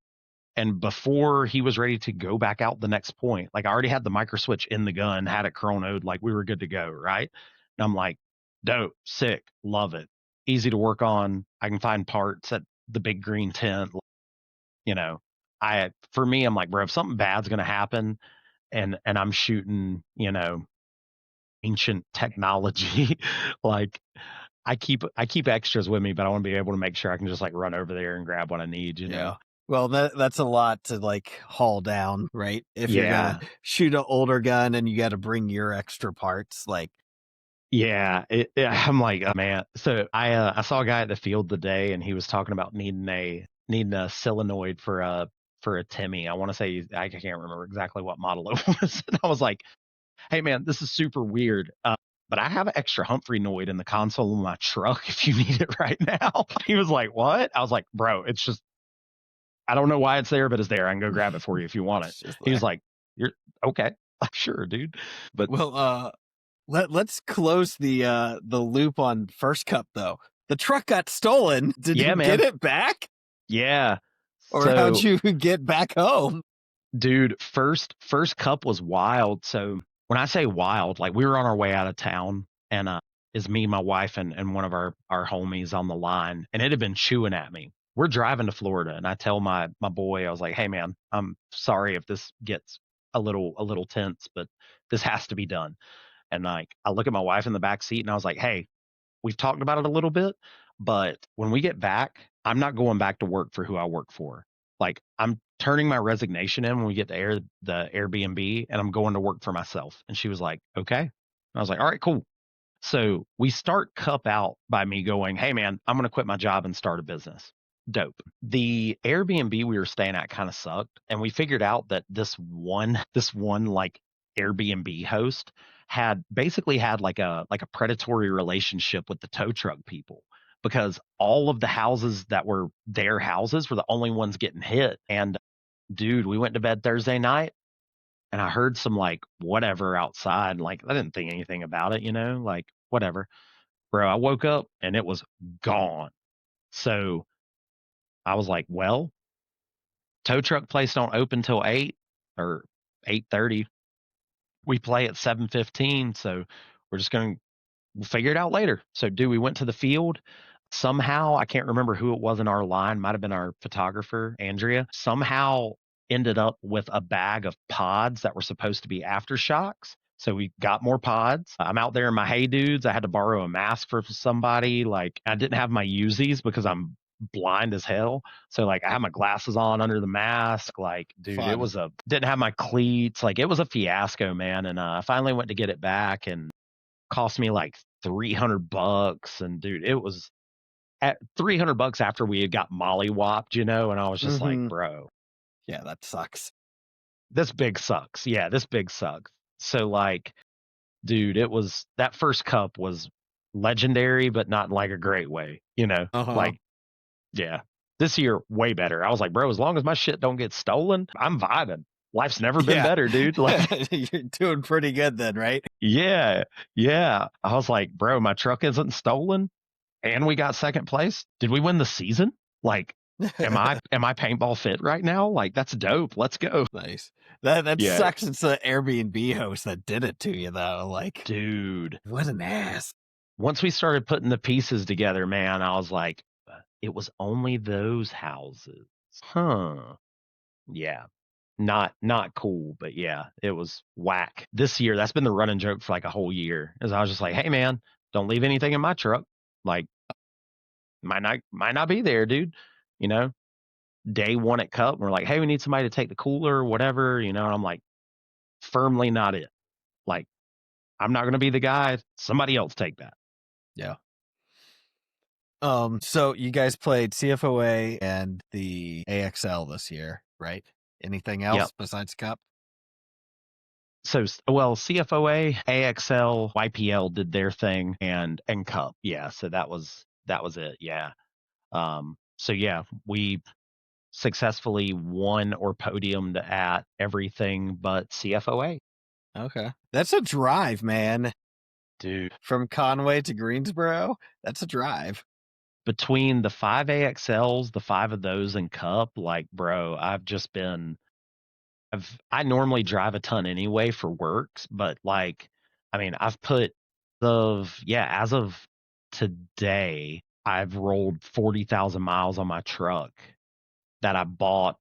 and before he was ready to go back out the next point, like I already had the micro switch in the gun, had it chronoed, like we were good to go, right? And I'm like, dope, sick, love it. Easy to work on. I can find parts at the big green tent. You know, for me, I'm like, bro, if something bad's gonna happen and I'm shooting, ancient technology, like I keep extras with me, but I want to be able to make sure I can just like run over there and grab what I need. Yeah. Well, that's a lot to like haul down, right? If you're gonna Yeah. shoot an older gun and you got to bring your extra parts, like Yeah, I'm like, oh, man. So I saw a guy at the field today, and he was talking about needing a solenoid for a Timmy. I want to say I can't remember exactly what model it was. And I was like, hey man, this is super weird. But I have an extra Humphrey Noid in the console of my truck if you need it right now. He was like, what? I was like, bro, it's just I don't know why it's there, but it's there. I can go grab it for you if you want it. it's just He was there. like, you're okay. Like, sure, dude. But Well, let's close the loop on first cup though. The truck got stolen. Did yeah, you get man. it back, Yeah. or how'd So you get back home? dude, first cup was wild. So when I say wild, like we were on our way out of town, and is me, my wife, and one of our homies on the line, and it had been chewing at me. We're driving to Florida, and I tell my boy, I was like, hey man, I'm sorry if this gets a little tense, but this has to be done. And like I look at my wife in the back seat, and I was like, hey, we've talked about it a little bit, But when we get back, I'm not going back to work for who I work for. Like, I'm turning my resignation in when we get the Airbnb, and I'm going to work for myself. And she was like, okay. I was like, all right, cool. So we start Cup out by me going, hey man, I'm going to quit my job and start a business. Dope. The Airbnb we were staying at kind of sucked. And we figured out that this one like Airbnb host had basically had like a predatory relationship with the tow truck people, because all of the houses that were their houses were the only ones getting hit. And dude, we went to bed Thursday night and I heard some like whatever outside. Like, I didn't think anything about it, like whatever. Bro, I woke up and it was gone. So I was like, well, tow truck place don't open till 8 or 8:30. We play at 7:15, so we're just going to we'll figure it out later. So, dude, we went to the field. Somehow, I can't remember who it was in our line, might have been our photographer, Andrea, somehow ended up with a bag of pods that were supposed to be aftershocks. So we got more pods. I'm out there in my Hey Dudes. I had to borrow a mask for somebody. Like, I didn't have my Uzis because I'm blind as hell. So like I had my glasses on under the mask. Like, dude, Fun. didn't have my cleats. Like, it was a fiasco, man. And I finally went to get it back and cost me like $300. And dude, it was at $300 after we had got mollywopped, and I was just like, Mhm. bro, Yeah, that sucks. this big sucks. Yeah, this big sucks. So like, dude, that first cup was legendary, but not in like a great way, Uh-huh. like, yeah, this year way better. I was like, bro, as long as my shit don't get stolen, I'm vibing. Life's never been Yeah. better, dude. Like, You're doing pretty good then, right? yeah, yeah. I was like, bro, my truck isn't stolen and we got second place. Did we win the season? Like, am I paintball fit right now? Like, that's dope. Let's go. Nice. That Yeah, sucks. It's the Airbnb host that did it to you, though. Like, dude. what an ass. Once we started putting the pieces together, man, I was like, it was only those houses. Huh. Yeah. Not cool, but yeah, it was whack. This year, that's been the running joke for like a whole year. Is I was just like, hey man, don't leave anything in my truck. Like, might not be there, dude. You know, day one at Cup, we're like, hey, we need somebody to take the cooler or whatever, and I'm like, firmly not it. Like, I'm not gonna be the guy. Somebody else take that. Yeah. So you guys played CFOA and the AXL this year, right? Anything Yep. else besides Cup? So, well, CFOA, AXL, YPL did their thing, and Cup. Yeah. So that was it. Yeah. So yeah, we successfully won or podiumed at everything but CFOA. Okay. That's a drive, man. Dude, From Conway to Greensboro. That's a drive. between the 5 AXLs, the 5 of those in Cup, like, bro, I normally drive a ton anyway for works, but like, I mean, as of today, I've rolled 40,000 miles on my truck that I bought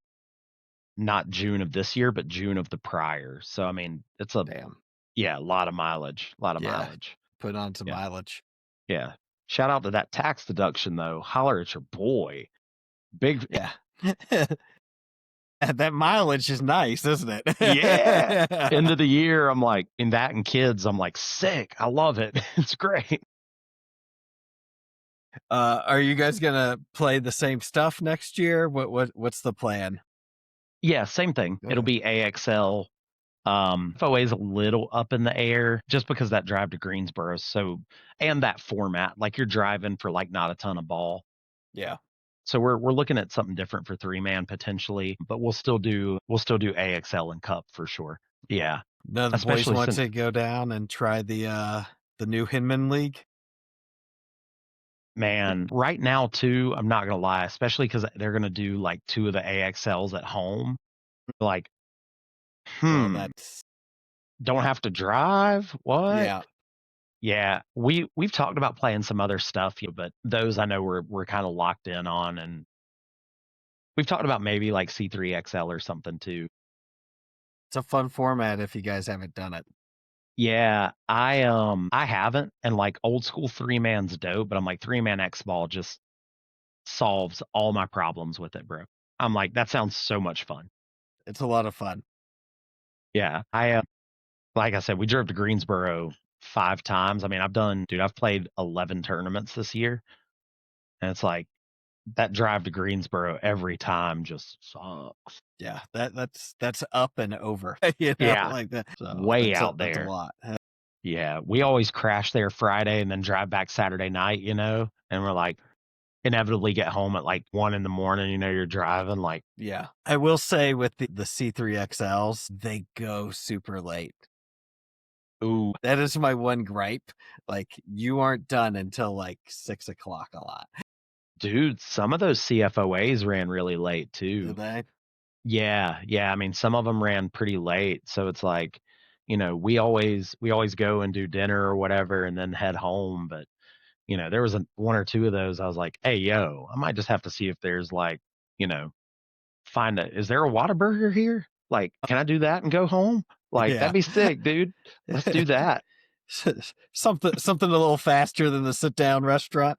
not June of this year, but June of the prior. So, I mean, Damn. yeah, a lot of mileage, a lot of Yeah. mileage. Put on some Yeah. mileage. Yeah. Shout out to that tax deduction though. Holler at your boy. Big, Yeah. That mileage is nice, isn't it? yeah. End of the year, I'm like, in that and kids, I'm like, sick. I love it. It's great. Are you guys gonna play the same stuff next year? What's the plan? Yeah, same thing. It'll be AXL. FOA is a little up in the air just because that drive to Greensboro. So, and that format, like you're driving for like not a ton of ball. Yeah. So we're looking at something different for 3-man potentially, but we'll still do AXL and Cup for sure. Yeah. None of the boys Especially want since, to go down and try the new Hinman League. man, right now too, I'm not gonna lie, especially because they're gonna do like 2 of the AXLs at home. Like, Well, that's don't have to drive? What? yeah. Yeah, we've talked about playing some other stuff, but those I know we're kind of locked in on, and we've talked about maybe like C3XL or something too. It's a fun format if you guys haven't done it. Yeah, I haven't, and like old school three man's dope, but I'm like three man X ball just solves all my problems with it, bro. I'm like, that sounds so much fun. It's a lot of fun. Yeah, like I said, we drove to Greensboro 5 times. I mean, I've played 11 tournaments this year, and it's like that drive to Greensboro every time just sucks. Yeah, that's up and over, you know, Yeah, like that. So way that's out a there. lot. Yeah, we always crash there Friday and then drive back Saturday night, and we're like inevitably get home at like 1 in the morning. You're driving like, Yeah, I will say with the C3XLs, they go super late. ooh, That is my one gripe. Like you aren't done until like 6 o'clock a lot. dude, some of those CFOAs ran really late Do too. they? Yeah, yeah. I mean, some of them ran pretty late, so it's like, we always go and do dinner or whatever, and then head home. But there was one or two of those. I was like, hey, yo, I might just have to see if there's like, you know, is there a Whataburger here? Like, can I do that and go home? Like, Yeah. that'd be sick, dude. Let's do that. Something a little faster than the sit down restaurant.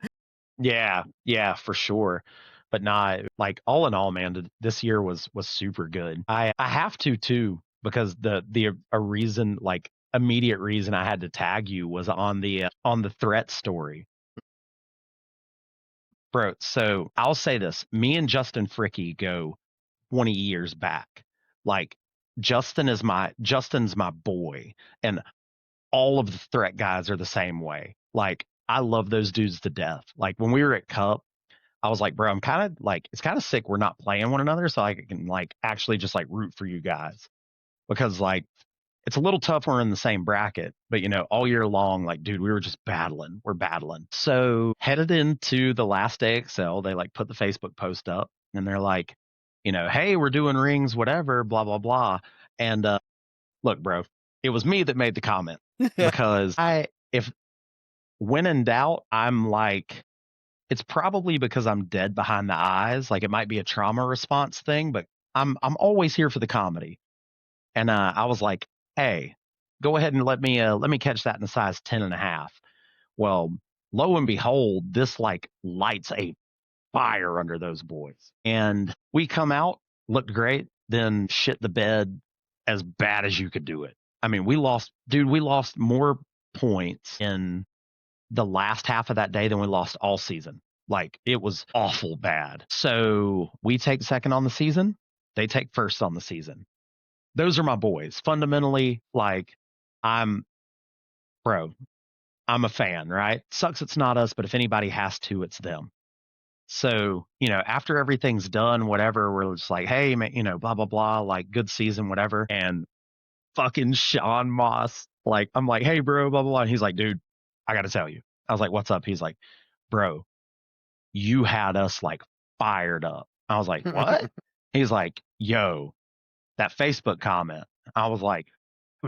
Yeah, yeah, for sure. But not like all in all, man, this year was super good. I have to too because the a reason like immediate reason I had to tag you was on the threat story, bro. So I'll say this: me and Justin Fricky go 20 years back. Like Justin's my boy, and all of the threat guys are the same way. Like I love those dudes to death. Like when we were at Cup, I was like, bro, I'm kind of like, it's kind of sick we're not playing one another, so I can like actually just like root for you guys because like it's a little tough when we're in the same bracket, but all year long, like, dude, we were just battling. We're battling. So headed into the last day Excel, they like put the Facebook post up and they're like, hey, we're doing rings, whatever, blah blah blah. And look, bro, it was me that made the comment because if when in doubt, I'm like, it's probably because I'm dead behind the eyes. Like it might be a trauma response thing, but I'm always here for the comedy. And I was like, hey, go ahead and let me catch that in a size 10.5. Well, lo and behold, this like lights a fire under those boys. And we come out, looked great, then shit the bed as bad as you could do it. I mean, we lost more points in the last half of that day than we lost all season. Like it was awful bad. So we take second on the season. They take first on the season. Those are my boys. Fundamentally, like I'm bro, I'm a fan, right? Sucks it's not us, but if anybody has to, it's them. So, after everything's done, whatever, we're just like, hey, man, blah, blah, blah, like good season, whatever. And fucking Sean Moss, like, I'm like, hey, bro, blah, blah, blah. And he's like, dude, I got to tell you. I was like, what's up? He's like, bro, you had us like fired up. I was like, what? He's like, yo, that Facebook comment. I was like,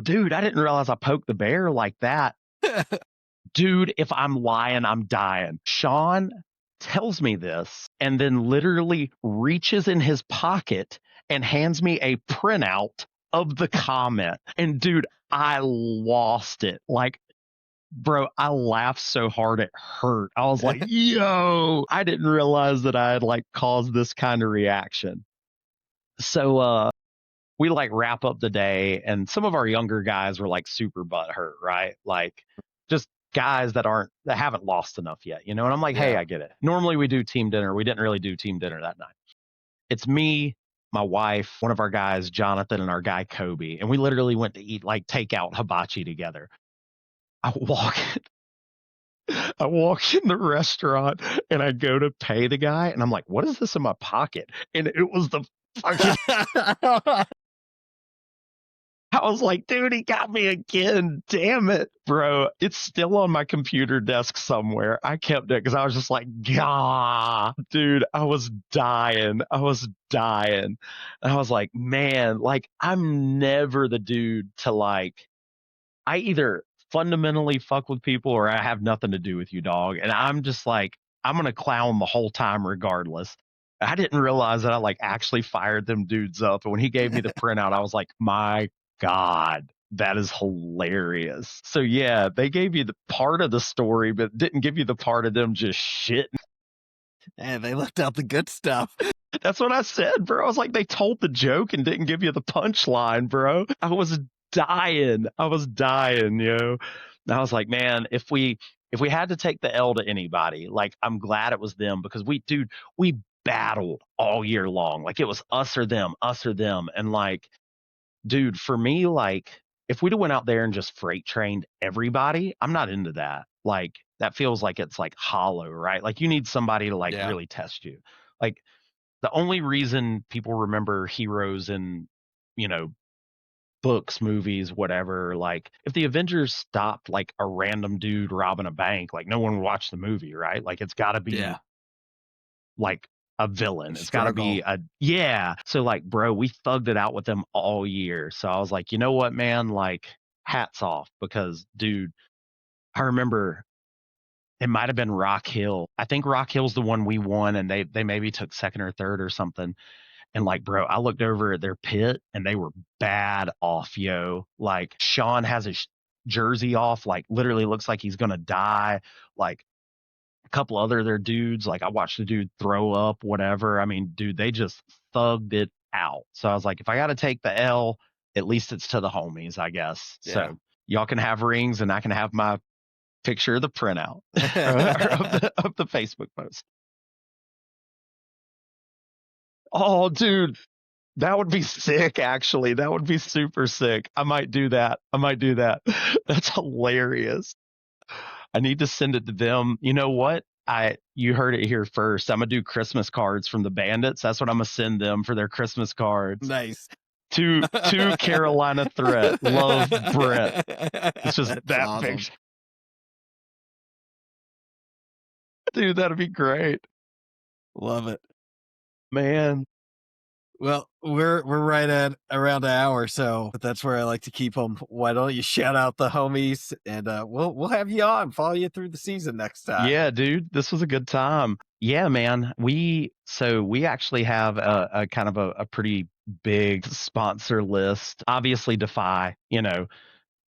dude, I didn't realize I poked the bear like that. Dude, if I'm lying, I'm dying. Sean tells me this and then literally reaches in his pocket and hands me a printout of the comment. And dude, I lost it. Like, bro, I laughed so hard it hurt. I was like, yo, I didn't realize that I had like caused this kind of reaction. So we like wrap up the day and some of our younger guys were like super butthurt, right? Like just guys that haven't lost enough yet, And I'm like, hey, Yeah. I get it. Normally we do team dinner. We didn't really do team dinner that night. It's me, my wife, one of our guys, Jonathan, and our guy Kobe. And we literally went to eat like takeout hibachi together. I walk I walk in the restaurant and I go to pay the guy and I'm like, what is this in my pocket? And it was the fucking I was like, dude, he got me again. Damn it, bro. It's still on my computer desk somewhere. I kept it because I was just like, gah, dude, I was dying. I was dying. And I was like, man, like, I'm never the dude to like, I either fundamentally fuck with people or I have nothing to do with you, dog. And I'm just like, I'm going to clown the whole time regardless. I didn't realize that I like actually fired them dudes up. And when he gave me the printout, I was like, my God, That is hilarious. So yeah, they gave you the part of the story, but didn't give you the part of them just shitting. And they left out the good stuff. That's what I said, bro. I was like, they told the joke and didn't give you the punchline, bro. I was dying. Yo. And I was like, man, if we had to take the L to anybody, like I'm glad it was them because we battled all year long. Like it was us or them, us or them. And like, dude, for me, like if we'd have went out there and just freight trained everybody, I'm not into that. Like that feels like it's like hollow, right? Like you need somebody to like Yeah. really test you. Like the only reason people remember heroes in, you know, books, movies, whatever, like if the Avengers stopped like a random dude robbing a bank, like no one would watch the movie, right? Like it's got to be like a villain. It's got to be yeah. So like, bro, we thugged it out with them all year. So I was like, you know what, man? Like, hats off because, dude, I remember it might have been Rock Hill. I think Rock Hill's the one we won, and they maybe took second or third or something. And like, bro, I looked over at their pit and they were bad off, yo. Like Sean has his jersey off, like literally looks like he's gonna die. Like a couple other their dudes, like I watched the dude throw up, whatever. I mean, dude, they just thugged it out. So I was like, if I gotta take the L, at least it's to the homies, I guess. Yeah. So y'all can have rings and I can have my picture of the printout of the Facebook post. Oh, dude, that would be sick, actually. That would be super sick. I might do that. That's hilarious. I need to send it to them. You know what? You heard it here first. I'm gonna do Christmas cards from the Bandits. That's what I'm gonna send them for their Christmas cards. Nice. To Carolina Threat. Love Brent. It's just That's that awesome. picture. Dude, that'd be great. Love it. Man. Well, we're right at around an hour, so but that's where I like to keep them. Why don't you shout out the homies, and we'll have you on, follow you through the season next time. Yeah, dude, this was a good time. Yeah, man. We actually have a kind of a pretty big sponsor list. Obviously, Defy. You know,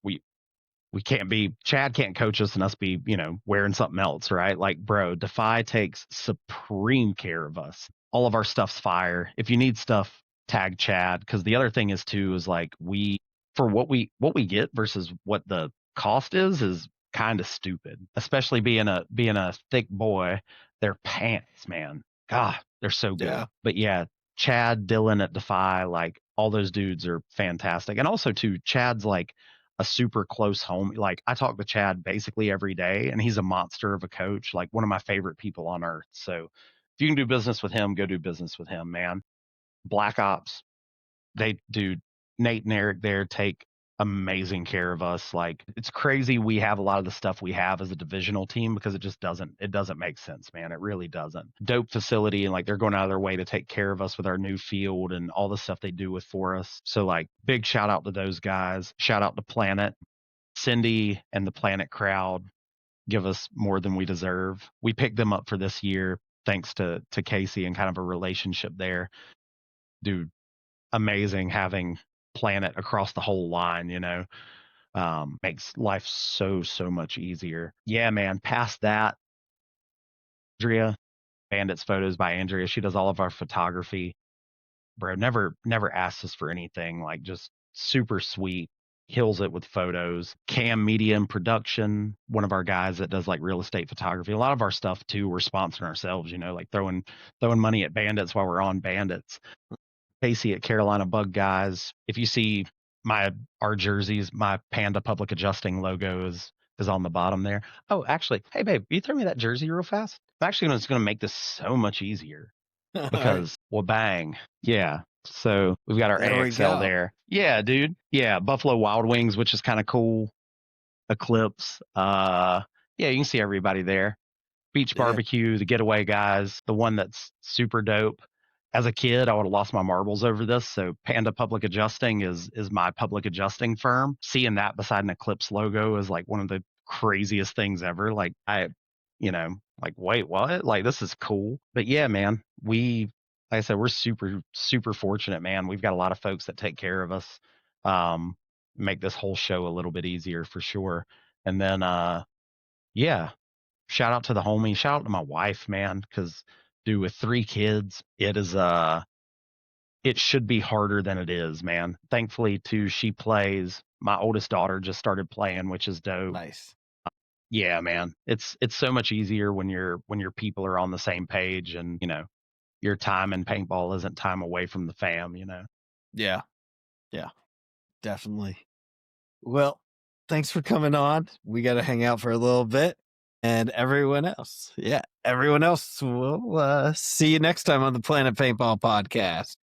we can't be Chad can't coach us and us be, wearing something else, right? Like, bro, Defy takes supreme care of us. All of our stuff's fire. If you need stuff, tag Chad. Because the other thing is too is like for what we get versus what the cost is kind of stupid. Especially being a thick boy, their pants, man. God, they're so good. Yeah. But yeah, Chad, Dylan at Defy, like all those dudes are fantastic. And also too, Chad's like a super close home. Like I talk to Chad basically every day and he's a monster of a coach, like one of my favorite people on earth. So if you can do business with him, go do business with him, man. Black Ops, they do. Nate and Eric there take amazing care of us. Like it's crazy we have a lot of the stuff we have as a divisional team because it doesn't make sense, man. It really doesn't. Dope facility, and like they're going out of their way to take care of us with our new field and all the stuff they do with for us. So like big shout out to those guys. Shout out to Planet. Cindy and the Planet crowd give us more than we deserve. We picked them up for this year thanks to Casey and kind of a relationship there. Dude, amazing having Planet across the whole line, makes life so much easier. Yeah, man. Past that, Andrea, Bandits photos by Andrea. She does all of our photography. Bro, never asks us for anything. Like just super sweet. Kills it with photos. Cam Media and Production, one of our guys that does like real estate photography. A lot of our stuff too, we're sponsoring ourselves, like throwing money at Bandits while we're on Bandits. Casey at Carolina Bug Guys. If you see our jerseys, my Panda Public Adjusting logo is on the bottom there. Oh, actually, hey babe, will you throw me that jersey real fast? I'm actually going to make this so much easier because well, bang, yeah. So we've got our There we AXL go. there. Yeah, dude. Yeah, Buffalo Wild Wings, which is kind of cool. Eclipse. Yeah, you can see everybody there. Beach Barbecue, the Getaway Guys, the one that's super dope. As a kid, I would have lost my marbles over this. So Panda Public Adjusting is my public adjusting firm. Seeing that beside an Eclipse logo is like one of the craziest things ever. Like like, wait, what? Like, this is cool. But yeah, man, like I said, we're super, super fortunate, man. We've got a lot of folks that take care of us. make this whole show a little bit easier for sure. And then, yeah, shout out to the homie, shout out to my wife, man, because dude, with 3 kids, it should be harder than it is, man. Thankfully, too, she plays. My oldest daughter just started playing, which is dope. Nice. Yeah, man. It's so much easier when your people are on the same page and, your time in paintball isn't time away from the fam, Yeah. Yeah. Definitely. Well, thanks for coming on. We got to hang out for a little bit. And everyone else, we'll see you next time on the Planet Paintball podcast.